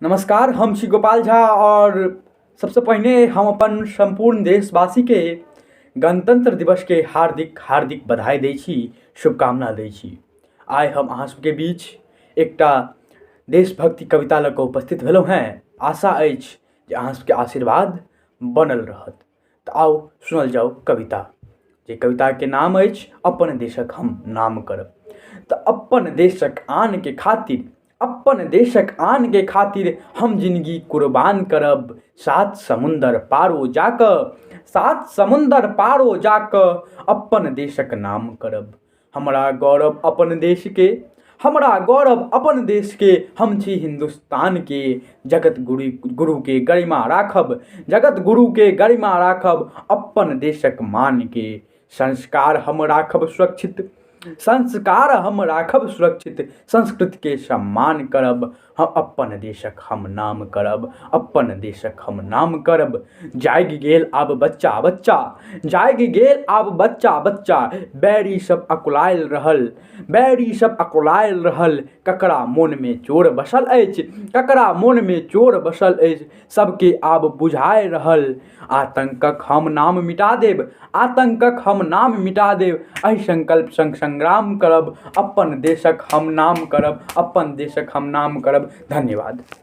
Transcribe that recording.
नमस्कार, हम छी गोपाल झा और सबसे पहिने हम अपन संपूर्ण देशवासी के गणतंत्र दिवस के हार्दिक हार्दिक बधाई दै छी, शुभकामना दै छी। आइ हम अहाँ सबके बीच एकटा देशभक्ति कविता लऽ कऽ उपस्थित भेलहुँ हेँ। आशा अछि जे अहाँ सबके आशीर्वाद बनल रहत। तऽ आउ सुनल जाउ कविता, जे कविताके नाम अछि अपन देशक हम नाम करब। तऽ अपन देशक आन के खातिर हम जिंदगी कुर्बान करब। सात समुंदर पारो जाकऽ अपन देशक नाम करब। हमरा गौरव अपन देश के हम छी हिंदुस्तान के। जगत गुरु के गरिमा राखब अपन देशक मान के। संस्कार हम राखब सुरक्षित, संस्कृति के सम्मान करब। हम अपन देशक हम नाम करब। जागि गेल आब बच्चा, बैरी सब अकुलायल रहल। ककरा मोन में चोर बसल अछि, सबके आब बुझाय रहल। आतंकक हम नाम मिटा देब, एहि संकल्प संग संग्राम करब। अपन देशक हम नाम करब। धन्यवाद।